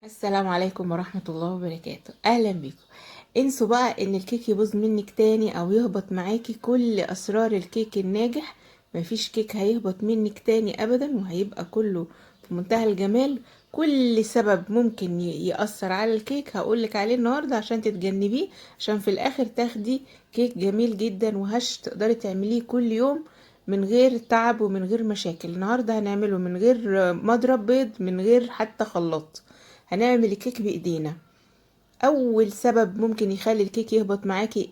السلام عليكم ورحمة الله وبركاته. اهلا بيكم. انسوا بقى ان الكيك يبوظ منك تاني او يهبط معاكي. كل اسرار الكيك الناجح، مفيش كيك هيهبط منك تاني ابدا، وهيبقى كله في منتهى الجمال. كل سبب ممكن يأثر على الكيك هقولك عليه النهاردة عشان تتجنبيه، عشان في الاخر تاخدي كيك جميل جدا وهش تقدري تعمليه كل يوم من غير تعب ومن غير مشاكل. النهاردة هنعمله من غير مضرب بيض، من غير حتى خلاط. هنعمل الكيك بايدينا. اول سبب ممكن يخلي الكيك يهبط معاكي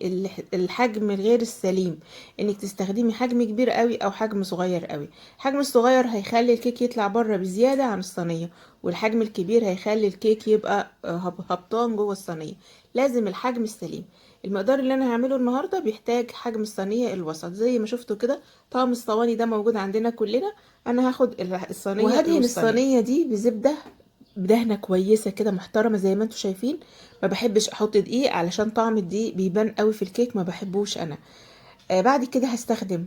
الحجم الغير السليم، انك تستخدمي حجم كبير قوي او حجم صغير قوي. الحجم الصغير هيخلي الكيك يطلع بره بزيادة عن الصينية، والحجم الكبير هيخلي الكيك يبقى هبطان جوه الصينية. لازم الحجم السليم. المقدار اللي انا هعمله النهاردة بيحتاج حجم الصينية الوسط زي ما شفتوا كده. طعم الصواني ده موجود عندنا كلنا. انا هاخد الصينية وهدهن الصينية دي بزبدة، بدهنة كويسة كده محترمة زي ما انتوا شايفين. ما بحبش احط دقيق علشان طعم الدقيق بيبان قوي في الكيك، ما بحبوش انا. بعد كده هستخدم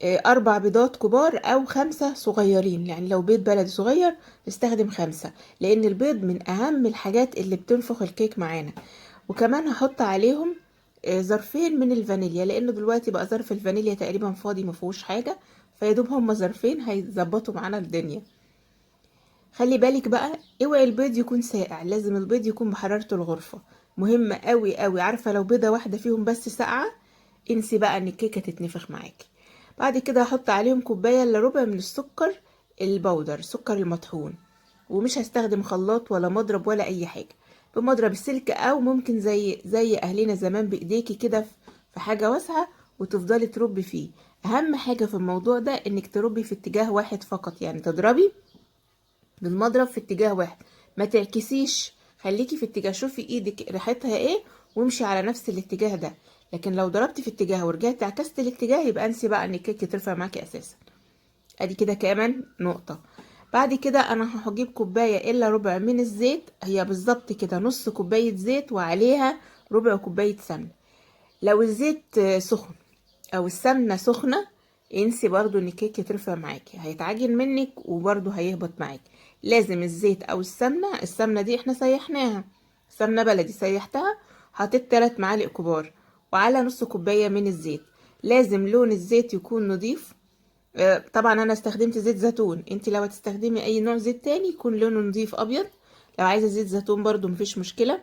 4 بيضات كبار او 5 صغيرين. يعني لو بيض بلدي صغير نستخدم 5، لان البيض من اهم الحاجات اللي بتنفخ الكيك معانا. وكمان هحط عليهم ظرفين من الفانيليا، لانه دلوقتي بقى ظرف الفانيليا تقريبا فاضي مفيهوش حاجة، فيدوب هما ظرفين هيظبطوا معانا الدنيا. خلي بالك بقى، اوعي البيض يكون ساقع، لازم البيض يكون بحرارة الغرفة. مهمة قوي قوي. عارفة لو بيضة واحدة فيهم بس ساقعة، انسي بقى ان الكيكة تتنفخ معاكي. بعد كده هحط عليهم كوباية الا ربع من السكر البودر، السكر المطحون. ومش هستخدم خلاط ولا مضرب ولا اي حاجة. بمضرب السلك، او ممكن زي اهلنا زمان بايديكي كده في حاجة واسعة وتفضلي تربي فيه. اهم حاجة في الموضوع ده انك تربي في اتجاه واحد فقط، يعني تضربي بالمضرب في اتجاه واحد، ما تعكسيش. خليكي في اتجاه، شوفي ايدك ريحتها ايه وامشي على نفس الاتجاه ده. لكن لو ضربتي في اتجاه ورجعت عكست الاتجاه، يبقى انسي بقى ان الكيك ترفع معاكي اساسا. ادي كده كمان نقطة. بعد كده انا هجيب كوباية الا ربع من الزيت، هي بالظبط كده نص كوباية زيت وعليها ربع كوباية سمنة. لو الزيت سخن او السمنة سخنة، انسي برضو ان الكيك يترفع معاكي، هيتعجن منك وبرضو هيهبط معاكي. لازم الزيت او السمنة دي احنا سيحناها، سمنة بلدي سيحتها. حطيت 3 معالق كبار وعلى نص كوباية من الزيت. لازم لون الزيت يكون نضيف. طبعا انا استخدمت زيت زيتون، انت لو هتستخدمي اي نوع زيت تاني يكون لونه نضيف ابيض. لو عايزة زيت زيتون برضو مفيش مشكلة،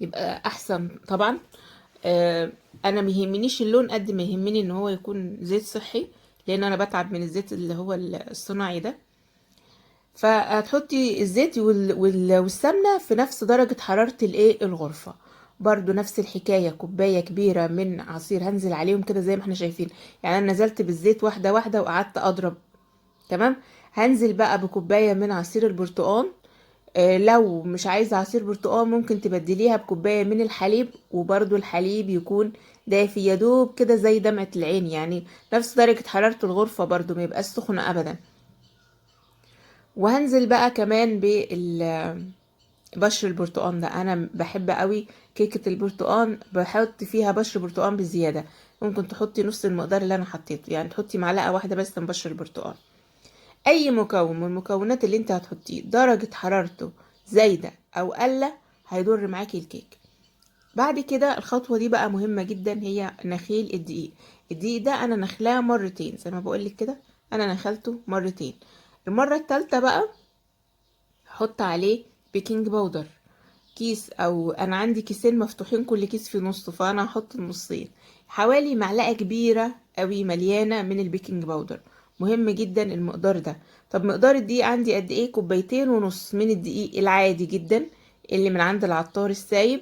يبقى احسن طبعا. آه، انا ميهمنيش اللون قد ما يهمني ان هو يكون زيت صحي، لان انا بتعب من الزيت اللي هو الصناعي ده. فهتحطي الزيت والسمنة في نفس درجة حرارة الغرفة. برضو نفس الحكاية، كوباية كبيرة من عصير هنزل عليهم كده زي ما احنا شايفين. يعني انا نزلت بالزيت واحدة واحدة وقعدت اضرب. تمام. هنزل بقى بكوباية من عصير البرتقال. لو مش عايزة عصير برتقال ممكن تبدليها بكوباية من الحليب، وبرضو الحليب يكون دافي يدوب كده زي دمعة العين، يعني نفس درجة حرارة الغرفة، برضو ما يبقاش سخن ابدا. وهنزل بقى كمان بشر البرتقال ده. انا بحب قوي كيكة البرتقال، بحط فيها بشر برتقال بزيادة. ممكن تحطي نص المقدار اللي انا حطيته، يعني تحطي معلقة واحدة بس من بشر البرتقال. اي مكون من المكونات اللي انت هتحطيه درجة حرارته زايدة او قلة هيضر معاكي الكيك. بعد كده الخطوة دي بقى مهمة جدا، هي نخيل الدقيق. الدقيق ده انا نخلاه مرتين زي ما بقولك كده، انا نخلته مرتين. المرة التالتة بقى هحط عليه بيكنج باودر. كيس، او انا عندي كيسين مفتوحين كل كيس في نصه، فانا هحط النصين. حوالي معلقة كبيرة قوي مليانة من البيكنج باودر. مهم جدا المقدار ده. طب مقدار الدقيق عندي قد ايه؟ كوبايتين ونص من الدقيق العادي جدا اللي من عند العطار السايب.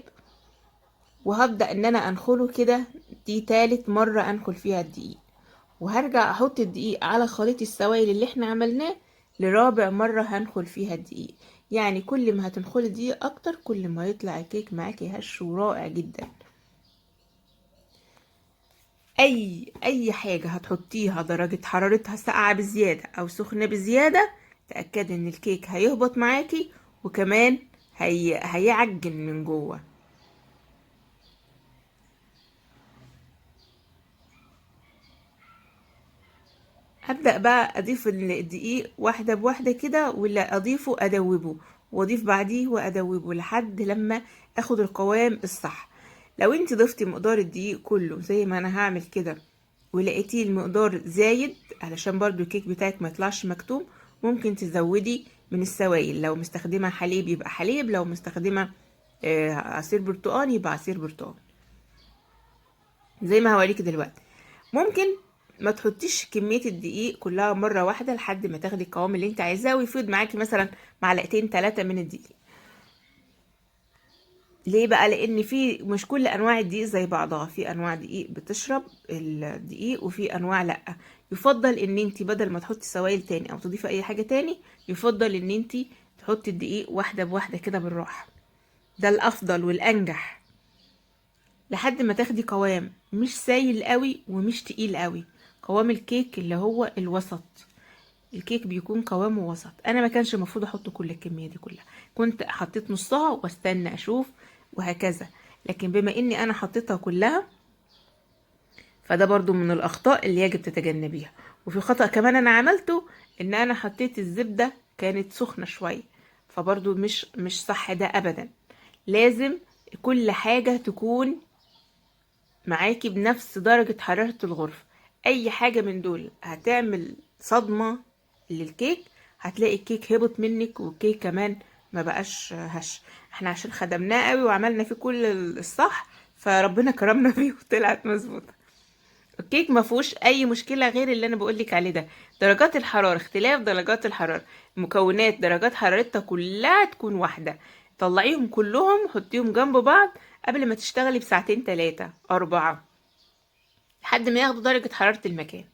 وهبدأ ان انا انخله كده، دي تالت مرة انخل فيها الدقيق. وهرجع احط الدقيق على خليط السوائل اللي احنا عملناه لرابع مرة هنخل فيها الدقيق. يعني كل ما هتنخلي دقيق اكتر كل ما يطلع الكيك معاكي هش ورائع جدا. اي حاجة هتحطيها درجة حرارتها ساقعة بزيادة او سخنة بزيادة، تأكدي ان الكيك هيهبط معاكي، وكمان هيعجن من جوه. هبدأ بقى اضيف الدقيق واحدة بواحدة كده، ولا اضيفه ادوبه. واضيف بعديه وادوبه لحد لما اخد القوام الصح. لو انت ضفتي مقدار الدقيق كله زي ما انا هعمل كده ولقيتيه المقدار زايد، علشان برضو الكيك بتاعك ما يطلعش مكتوم، ممكن تزودي من السوائل. لو مستخدمة حليب يبقى حليب، لو مستخدمة عصير برتقال يبقى عصير برتقال، زي ما هوريك دلوقتي. ممكن ما تحطيش كمية الدقيق كلها مرة واحدة لحد ما تاخدي القوام اللي انت عايزاه، ويفيض معاكي مثلا معلقتين 3 من الدقيق. ليه بقى؟ لان في مش كل انواع الدقيق زي بعضها، في انواع دقيق بتشرب الدقيق وفي انواع لا. يفضل ان انت بدل ما تحطي سوائل تاني او تضيفي اي حاجة تاني، يفضل ان انت تحطي الدقيق واحدة بواحدة كده بالراحة، ده الافضل والانجح، لحد ما تاخدي قوام مش سايل قوي ومش تقيل قوي، قوام الكيك اللي هو الوسط. الكيك بيكون قوامه وسط. انا ما كانش المفروض احط كل الكميه دي كلها، كنت حطيت نصها واستنى اشوف وهكذا، لكن بما اني انا حطيتها كلها فده برضو من الاخطاء اللي يجب تتجنبيها. وفي خطأ كمان انا عملته، ان انا حطيت الزبده كانت سخنه شويه، فبرضو مش صح ده ابدا. لازم كل حاجه تكون معاكي بنفس درجة حرارة الغرفة. اي حاجة من دول هتعمل صدمة للكيك، هتلاقي الكيك هبط منك والكيك كمان ما بقاش هش. احنا عشان خدمناه قوي وعملنا فيه كل الصح، فربنا كرمنا فيه وطلعت مظبوطة. الكيك ما فيهوش اي مشكلة غير اللي انا بقولك عليه ده، درجات الحرارة، اختلاف درجات الحرارة. مكونات درجات حرارتها كلها تكون واحدة، طلعيهم كلهم حطيهم جنب بعض قبل ما تشتغلي بساعتين 3 4 لحد ما ياخدوا درجة حرارة المكان.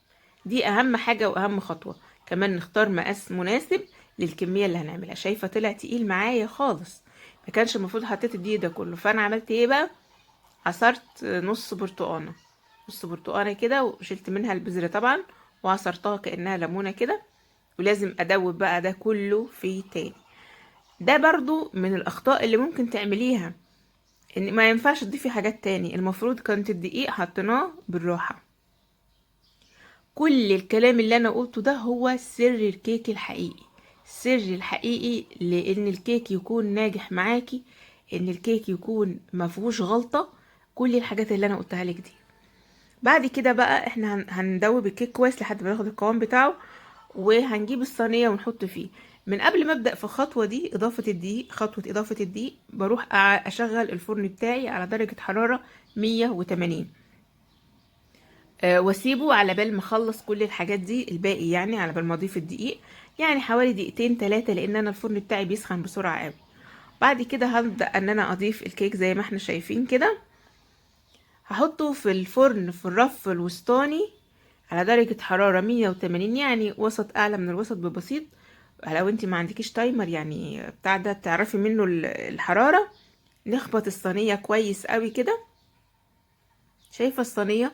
دي اهم حاجة واهم خطوة. كمان نختار مقاس مناسب للكمية اللي هنعملها. شايفة طلع تقيل معايا خالص، ما كانش المفروض حطيت الدقيق ده كله. فانا عملت ايه بقى؟ عصرت نص برتقانة، نص برتقانة كده، وشلت منها البذرة طبعا وعصرتها كأنها ليمونة كده. ولازم ادوب بقى ده كله في تاني. ده برضو من الاخطاء اللي ممكن تعمليها، ان ما ينفعش تضيفي حاجات تاني. المفروض كانت الدقيق حطيناه بالراحة. كل الكلام اللي انا قلته ده هو سر الكيك الحقيقي. السر الحقيقي لان الكيك يكون ناجح معاكي، ان الكيك يكون ما فيهوش غلطة، كل الحاجات اللي انا قلتها لك دي. بعد كده بقى احنا هندوب الكيك كويس لحد ما ياخد القوام بتاعه، وهنجيب الصينيه ونحط فيه. من قبل ما ابدا في الخطوه دي، اضافه الدقيق، خطوه اضافه الدقيق، بروح اشغل الفرن بتاعي على درجه حراره 180، واسيبه على بال ما اخلص كل الحاجات دي الباقي، يعني على بال ما اضيف الدقيق، يعني حوالي دقيقتين 3، لان انا الفرن بتاعي بيسخن بسرعه قوي. بعد كده هبدا ان انا اضيف الكيك زي ما احنا شايفين كده. هحطه في الفرن في الرف الوسطاني على درجة حرارة 180، يعني وسط اعلى من الوسط ببسيط. لو انت ما عندكيش تايمر يعني بتاع ده تعرفي منه الحرارة. نخبط الصينية كويس قوي كده. شايفة الصينية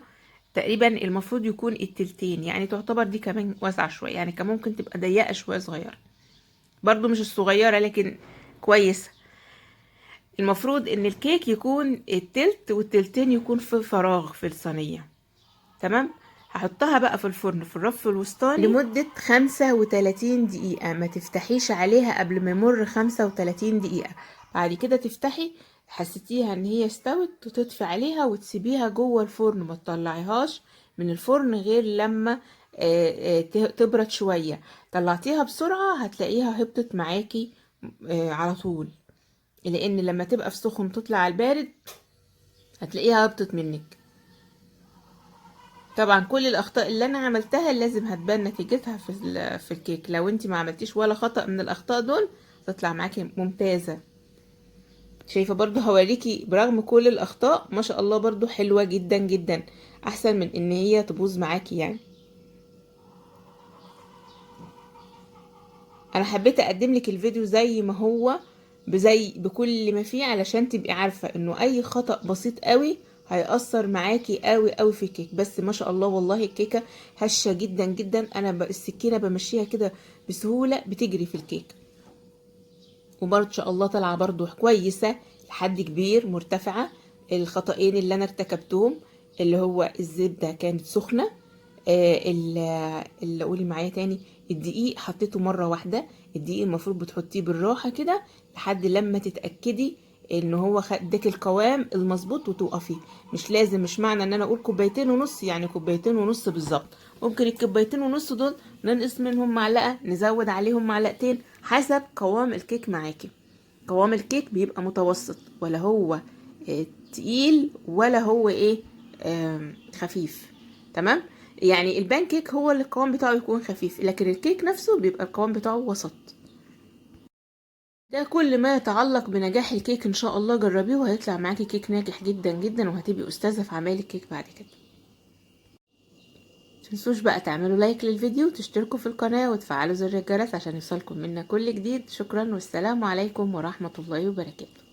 تقريبا المفروض يكون التلتين، يعني تعتبر دي كمان واسعة شوية، يعني كان ممكن تبقى ضيقة شوية صغيرة، برضو مش الصغيرة لكن كويس. المفروض ان الكيك يكون التلت والتلتين يكون في فراغ في الصينية. تمام. هحطها بقى في الفرن في الرف الوسطاني لمدة 35 دقيقة. ما تفتحيش عليها قبل ما يمر 35 دقيقة. بعد كده تفتحي، حسيتيها ان هي استوت، تطفي عليها وتسيبيها جوه الفرن، ما تطلعيهاش من الفرن غير لما تبرد شوية. طلعتيها بسرعة هتلاقيها هبطت معاكي على طول، لان لما تبقى في سخن تطلع على البارد هتلاقيها هبطت منك. طبعا كل الاخطاء اللي انا عملتها لازم هتبان نتيجتها في الكيك. لو انت ما عملتيش ولا خطأ من الاخطاء دول تطلع معاكي ممتازة. شايفة برضو هوريكي برغم كل الاخطاء ما شاء الله برضو حلوة جدا جدا، احسن من ان هي تبوظ معاكي يعني. انا حبيت اقدم لك الفيديو زي ما هو، بكل ما فيه، علشان تبقي عارفة انه اي خطأ بسيط قوي هيأثر معاكي قوي قوي في الكيك. بس ما شاء الله والله الكيكة هشة جدا جدا. انا السكينة بمشيها كده بسهولة بتجري في الكيك، وبرضه ان شاء الله طالعة برضه كويسة لحد كبير مرتفعة. الخطأين اللي انا ارتكبتهم اللي هو الزبدة كانت سخنة، اللي قولي معايا تاني، الدقيق حطيته مرة واحدة. الدقيق المفروض بتحطيه بالراحة كده لحد لما تتأكدي ان هو اداك القوام المظبوط وتوقفي. مش لازم، مش معنى ان انا اقول كوبايتين ونص يعني كوبايتين ونص بالظبط. ممكن الكوبايتين ونص دول ننقص منهم معلقة، نزود عليهم معلقتين حسب قوام الكيك معاكي. قوام الكيك بيبقى متوسط، ولا هو تقيل ولا هو ايه خفيف. تمام. يعني البان كيك هو اللي القوام بتاعه يكون خفيف، لكن الكيك نفسه بيبقى القوام بتاعه وسط. ده كل ما يتعلق بنجاح الكيك. ان شاء الله جربيه وهيطلع معاكي كيك ناجح جدا جدا، وهتبقي استاذة في عمايل الكيك بعد كده. متنسوش بقى تعملوا لايك للفيديو وتشتركوا في القناة وتفعلوا زر الجرس عشان يوصلكم منا كل جديد. شكرا والسلام عليكم ورحمة الله وبركاته.